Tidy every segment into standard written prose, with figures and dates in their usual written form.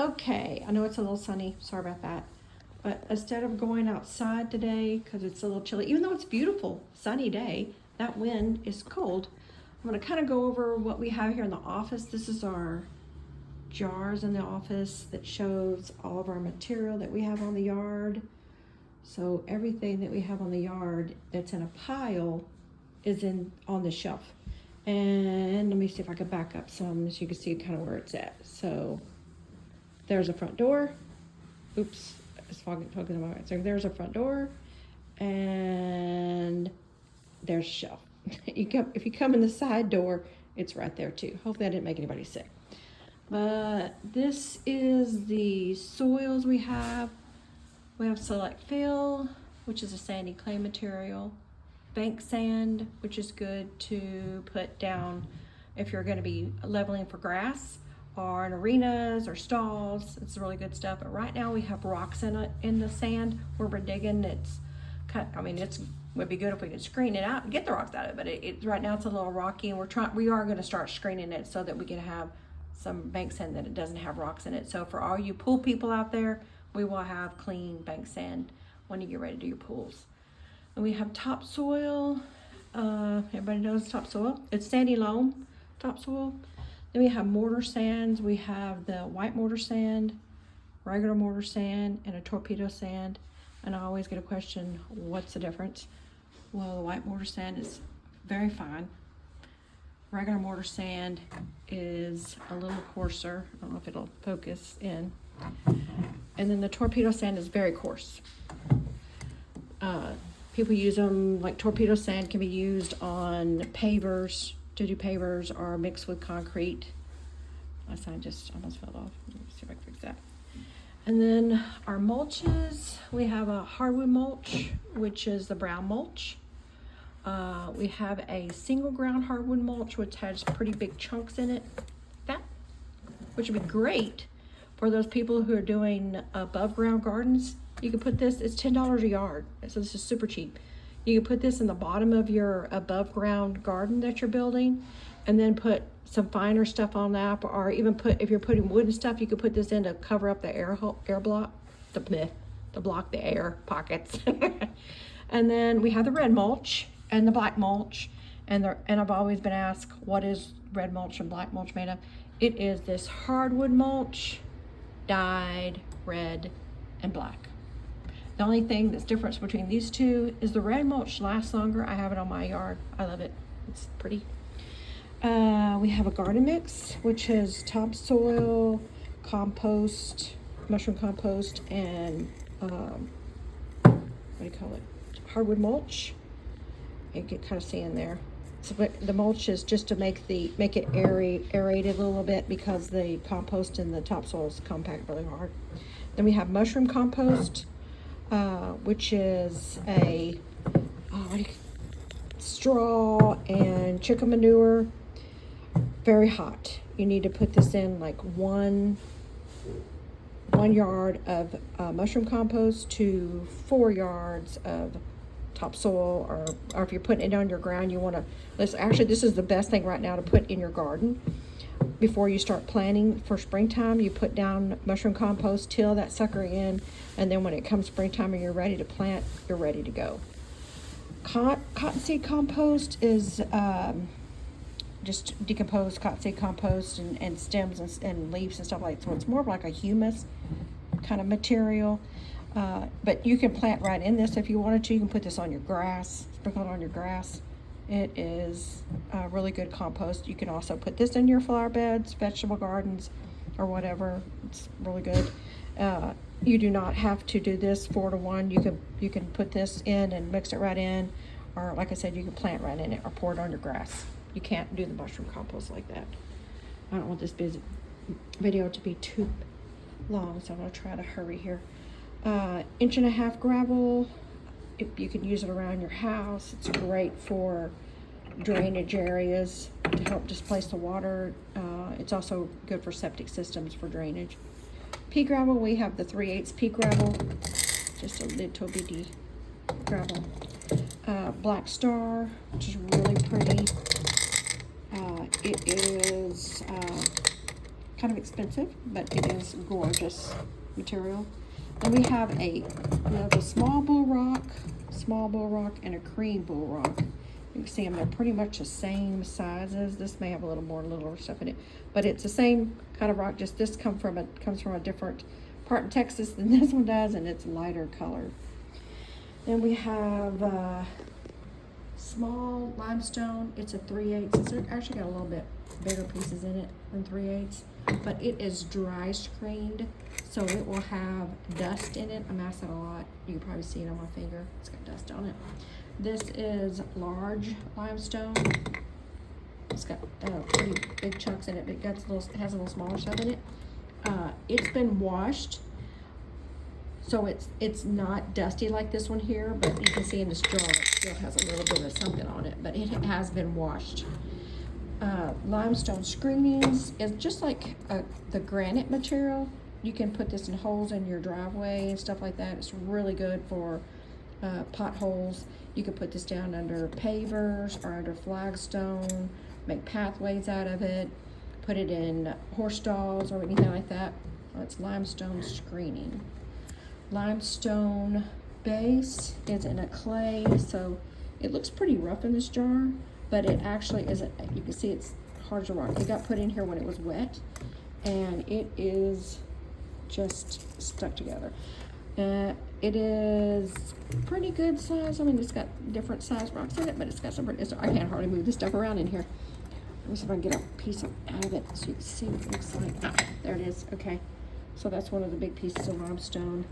Okay, I know it's a little sunny, sorry about that. But instead of going outside today, because it's a little chilly, even though it's beautiful, sunny day, that wind is cold. I'm gonna kind of go over what we have here in the office. This is our jars in the office that shows all of our material that we have on the yard. So everything that we have on the yard that's in a pile is on the shelf. And let me see if I can back up some so you can see kind of where it's at. So there's a front door. Oops, it's talking about it. So there's a front door, and there's a shelf. If you come in the side door, it's right there too. Hopefully I didn't make anybody sick. But this is the soils we have. We have Select Fill, which is a sandy clay material. Bank sand, which is good to put down if you're going to be leveling for grass or in arenas or stalls. It's really good stuff. But right now we have rocks in the sand where we're digging. It's would be good if we could screen it out and get the rocks out of it. But right now it's a little rocky, and we are going to start screening it so that we can have some bank sand that it doesn't have rocks in it. So for all you pool people out there, we will have clean bank sand when you get ready to do your pools. And we have topsoil. Everybody knows topsoil. It's sandy loam topsoil. Then we have mortar sands. We have the white mortar sand, regular mortar sand, and a torpedo sand. And I always get a question, what's the difference? Well, the white mortar sand is very fine. Regular mortar sand is a little coarser. I don't know if it'll focus in. And then the torpedo sand is very coarse. People use them, like torpedo sand can be used on pavers, to do pavers, or mixed with concrete. My sign just almost fell off. Let me see if I can fix that. And then our mulches, we have a hardwood mulch, which is the brown mulch. We have a single ground hardwood mulch, which has pretty big chunks in it, which would be great for those people who are doing above ground gardens. You can put this, it's $10 a yard, so this is super cheap. You can put this in the bottom of your above ground garden that you're building, and then put some finer stuff on that, or even if you're putting wooden stuff, you could put this in to cover up the air block, to block the air pockets. And then we have the red mulch and the black mulch, and I've always been asked, what is red mulch and black mulch made of? It is this hardwood mulch dyed red and black. The only thing that's difference between these two is the red mulch lasts longer. I have it on my yard. I love it. It's pretty. We have a garden mix, which is topsoil, compost, mushroom compost, and hardwood mulch. You can kind of see in there. So the mulch is just to make it aerated a little bit, because the compost and the topsoil is compact really hard. Then we have mushroom compost, which is a straw and chicken manure. Very hot. You need to put this in like one yard of mushroom compost to 4 yards of topsoil, or if you're putting it on your ground, you want to, this is the best thing right now to put in your garden. Before you start planting for springtime, you put down mushroom compost, till that sucker in, and then when it comes springtime and you're ready to plant, you're ready to go. Cottonseed compost is just decomposed cottonseed compost and stems and leaves and stuff like that. So it's more of like a humus kind of material. But you can plant right in this if you wanted to. You can put this on your grass, sprinkle it on your grass. It is really good compost. You can also put this in your flower beds, vegetable gardens, or whatever. It's really good. You do not have to do this 4-to-1. You can put this in and mix it right in, or like I said, you can plant right in it or pour it on your grass. You can't do the mushroom compost like that. I don't want this video to be too long, so I'm going to try to hurry here. 1.5 inch gravel. You can use it around your house. It's great for drainage areas to help displace the water. It's also good for septic systems for drainage. Pea gravel, we have the 3/8 pea gravel, just a little bitty gravel. Black Star, which is really pretty. It is kind of expensive, but it is gorgeous material. And we have a small bull rock, and a cream bull rock. You can see them, they're pretty much the same sizes. This may have a little more littler stuff in it, but it's the same kind of rock, just this comes from a different part in Texas than this one does, and it's lighter colored. Then we have small limestone. It's a 3/8. It's actually got a little bit bigger pieces in it than 3/8, but it is dry screened, so it will have dust in it. I mask that a lot. You can probably see it on my finger. It's got dust on it. This is large limestone. It's got pretty big chunks in it, but it has a little smaller stuff in it. It's been washed, so it's not dusty like this one here, but you can see in this jar it still has a little bit of something on it, but it has been washed. Limestone screenings is just like the granite material. You can put this in holes in your driveway and stuff like that. It's really good for potholes. You can put this down under pavers or under flagstone, make pathways out of it, put it in horse stalls or anything like that. It's limestone screening. Limestone base is in a clay, so it looks pretty rough in this jar, but it actually isn't. You can see it's hard as a rock. It got put in here when it was wet, and it is just stuck together. It is pretty good size. I mean, it's got different size rocks in it, but it's got some. I can't hardly move this stuff around in here. Let me see if I can get a piece out of it so you can see what it looks like. There it is. Okay, so that's one of the big pieces of limestone.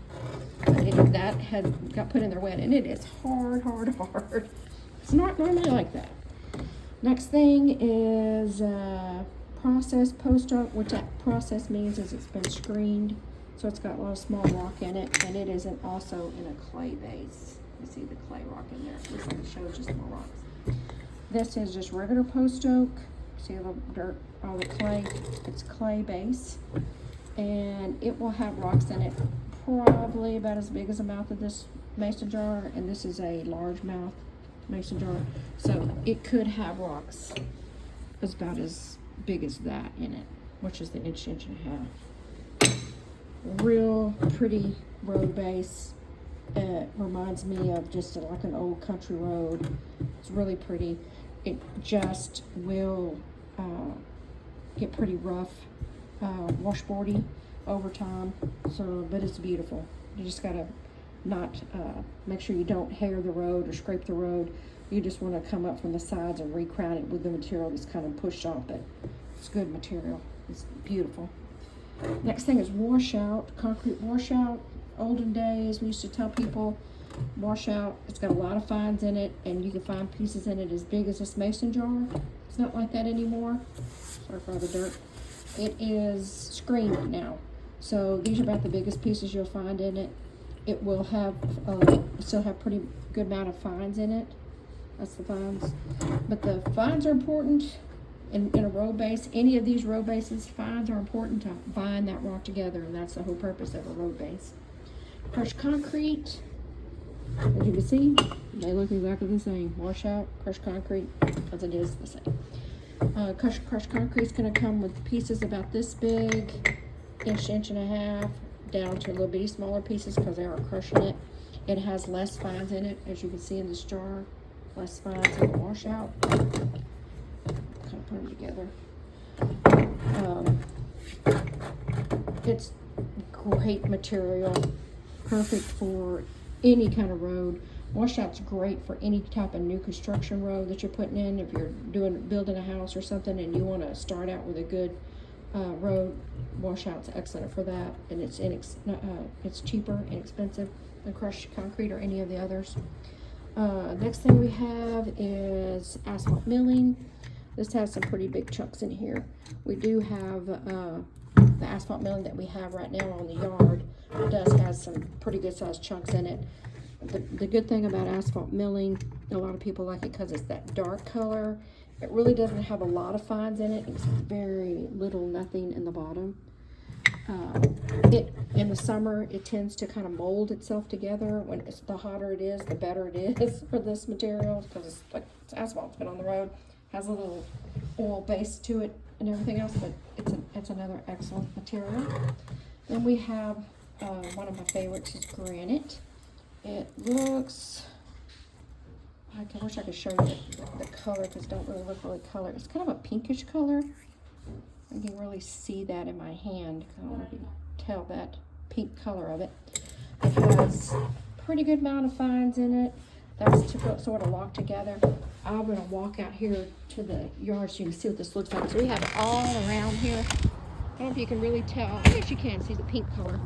That had got put in there wet, and it is hard. It's not normally like that. Next thing is processed post rock. What that process means is it's been screened. So it's got a lot of small rock in it, and it is also in a clay base. You see the clay rock in there. Looks like it shows just more rocks. This is just regular post oak. See the dirt, all the clay. It's clay base, and it will have rocks in it, probably about as big as the mouth of this mason jar, and this is a large mouth mason jar. So it could have rocks about as big as that in it, which is the inch and a half. Real pretty road base. It reminds me of just like an old country road. It's really pretty. It just will get pretty rough, washboardy over time. So, but it's beautiful. You just gotta not make sure you don't hair the road or scrape the road. You just want to come up from the sides and recrown it with the material that's kind of pushed off, but it's good material. It's beautiful. Next thing is washout, concrete washout. Olden days, we used to tell people washout. It's got a lot of fines in it, and you can find pieces in it as big as this mason jar. It's not like that anymore. Sorry for all the dirt. It is screened now, so these are about the biggest pieces you'll find in it. It will have still have pretty good amount of fines in it. That's the fines, but the fines are important. In a road base, any of these road bases, fines are important to bind that rock together, and that's the whole purpose of a road base. Crushed concrete, as you can see, they look exactly the same. Washout, crushed concrete, as it is the same. Crushed concrete is going to come with pieces about this big, inch and a half, down to little bitty smaller pieces because they are crushing it. It has less fines in it, as you can see in this jar. Less fines in the washout. Kind of put them together. It's great material, perfect for any kind of road. Washout's great for any type of new construction road that you're putting in. If you're building a house or something and you want to start out with a good road, washout's excellent for that, and it's cheaper, inexpensive than crushed concrete or any of the others. Next thing we have is asphalt milling. This has some pretty big chunks in here. We do have the asphalt milling that we have right now on the yard. It does have some pretty good sized chunks in it. The good thing about asphalt milling, a lot of people like it because it's that dark color. It really doesn't have a lot of fines in it. It's very little, nothing in the bottom. In the summer, it tends to kind of mold itself together. The hotter it is, the better it is for this material because it's like asphalt. It's been on the road, has a little oil base to it and everything else, but it's That's another excellent material. Then we have one of my favorites is granite. It looks, I wish I could show you the color because it don't really look really color. It's kind of a pinkish color. I can really see that in my hand. I don't know if you can tell that pink color of it. It has a pretty good amount of fines in it. That's to sort of lock together. I'm going to walk out here to the yard so you can see what this looks like. So we have it all around here. I don't know if you can really tell. I guess you can see the pink color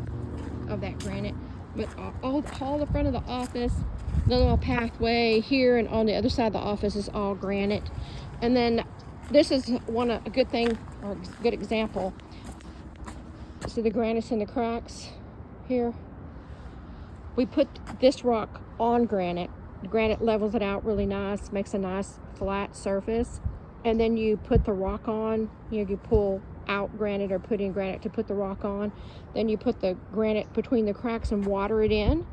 of that granite. But all the front of the office, the little pathway here and on the other side of the office is all granite. And then this is a good thing, or a good example. See the granite's in the cracks here? We put this rock on granite. The granite levels it out really nice, makes a nice flat surface. And then you put the rock on, you pull out granite or put in granite to put the rock on. Then you put the granite between the cracks and water it in.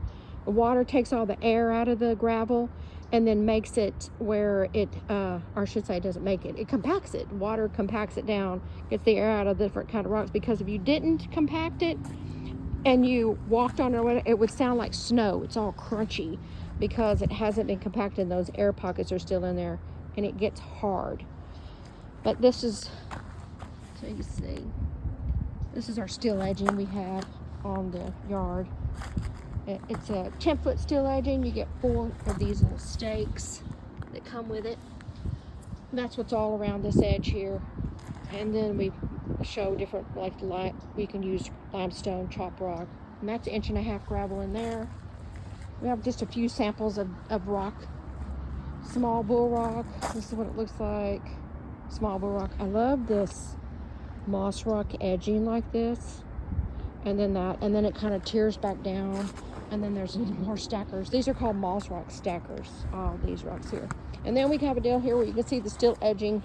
The water takes all the air out of the gravel and then makes it where it, or I should say it doesn't make it, it compacts it. Water compacts it down, gets the air out of the different kind of rocks, because if you didn't compact it and you walked on it, it would sound like snow. It's all crunchy because it hasn't been compacted and those air pockets are still in there and it gets hard. But this is, so you can see, this is our steel edging we have on the yard. It's a 10-foot steel edging. You get 4 of these little stakes that come with it. And that's what's all around this edge here. And then we show different, we can use limestone, chop rock. And that's 1.5 inch gravel in there. We have just a few samples of rock. Small bull rock. This is what it looks like. Small bull rock. I love this moss rock edging like this. And then it kind of tears back down. And then there's more stackers. These are called moss rock stackers, all these rocks here. And then we have a deal here where you can see the steel edging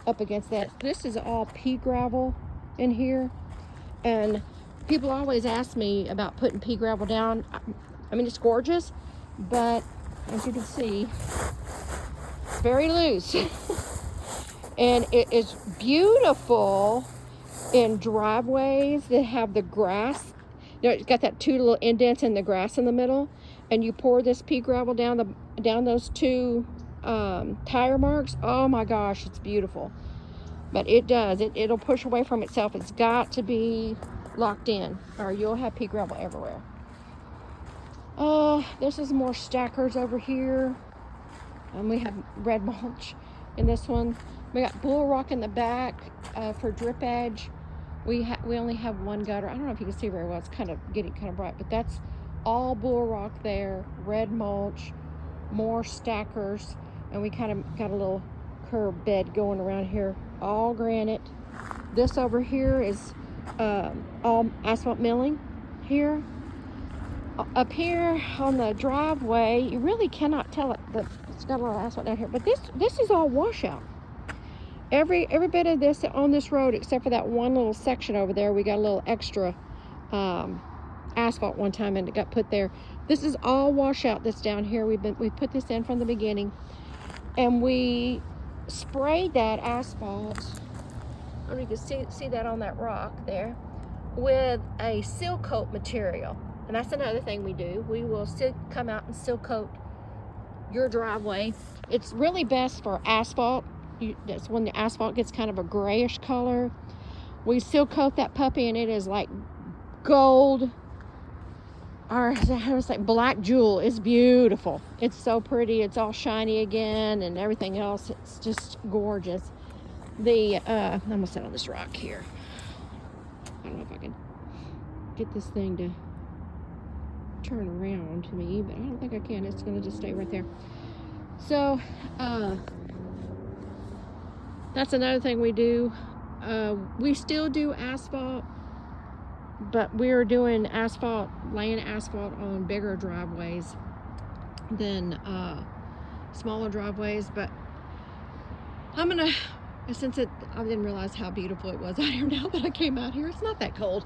up against that. This is all pea gravel in here. And people always ask me about putting pea gravel down. I mean, it's gorgeous, but as you can see, it's very loose. And it is beautiful in driveways that have the grass. You know, it's got that 2 little indents in the grass in the middle, and you pour this pea gravel down those 2 tire marks. Oh my gosh, it's beautiful. But it'll push away from itself. It's got to be locked in, or you'll have pea gravel everywhere. This is more stackers over here. And we have red mulch in this one. We got bull rock in the back for drip edge. We only have 1 gutter. I don't know if you can see very well. It's getting kind of bright, but that's all bull rock there. Red mulch, more stackers, and we kind of got a little curb bed going around here. All granite. This over here is all asphalt milling here. Up here on the driveway, you really cannot tell it. It's got a lot of asphalt down here, but this is all washout. Every bit of this on this road, except for that one little section over there, we got a little extra asphalt one time, and it got put there. This is all washout that's down here. We put this in from the beginning, and we sprayed that asphalt. I don't know if you can see that on that rock there, with a seal coat material. And that's another thing we do. We will come out and seal coat your driveway. It's really best for asphalt. That's when the asphalt gets kind of a grayish color. We seal coat that puppy, and it is like gold, or I was like black jewel. It's beautiful. It's so pretty. It's all shiny again, and everything else. It's just gorgeous. I'm gonna sit on this rock here. I don't know if I can get this thing to turn around to me, but I don't think I can. It's gonna just stay right there. So that's another thing we do. We still do asphalt, but we're doing laying asphalt on bigger driveways than smaller driveways. But I didn't realize how beautiful it was out here now that I came out here. It's not that cold.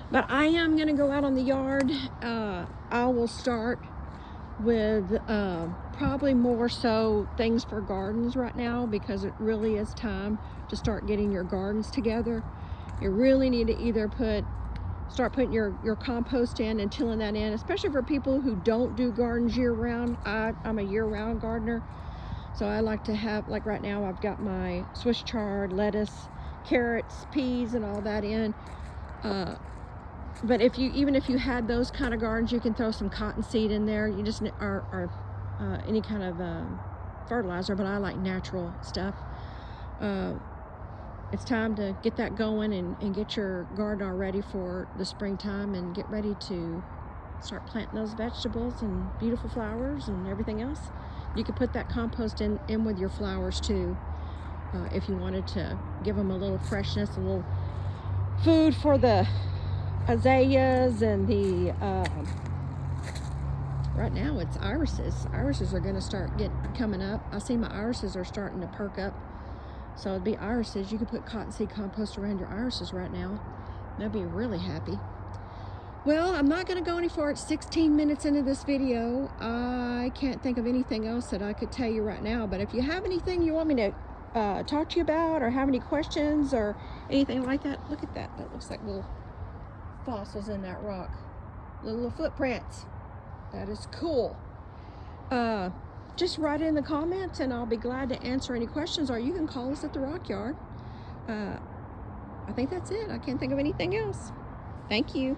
But I am going to go out on the yard. I will start with probably more so things for gardens right now, because it really is time to start getting your gardens together. You really need to either start putting your compost in and tilling that in, especially for people who don't do gardens year-round. I'm a year-round gardener, so I like to have, like right now, I've got my Swiss chard, lettuce, carrots, peas, and all that in. But even if you had those kind of gardens, you can throw some cottonseed in there. You just or any kind of fertilizer, but I like natural stuff. It's time to get that going and get your garden all ready for the springtime and get ready to start planting those vegetables and beautiful flowers and everything else. You could put that compost in with your flowers too, if you wanted to give them a little freshness, a little food for the azaleas and the right now it's irises. Irises are going to start coming up. I see my irises are starting to perk up. So it'd be irises. You could put cottonseed compost around your irises right now. They'll be really happy. Well, I'm not going to go any further. It's 16 minutes into this video. I can't think of anything else that I could tell you right now. But if you have anything you want me to talk to you about, or have any questions or anything like that, look at that. That looks like little fossils in that rock. Little footprints. That is cool. Just write it in the comments and I'll be glad to answer any questions, or you can call us at the Rock Yard. I think that's it. I can't think of anything else. Thank you.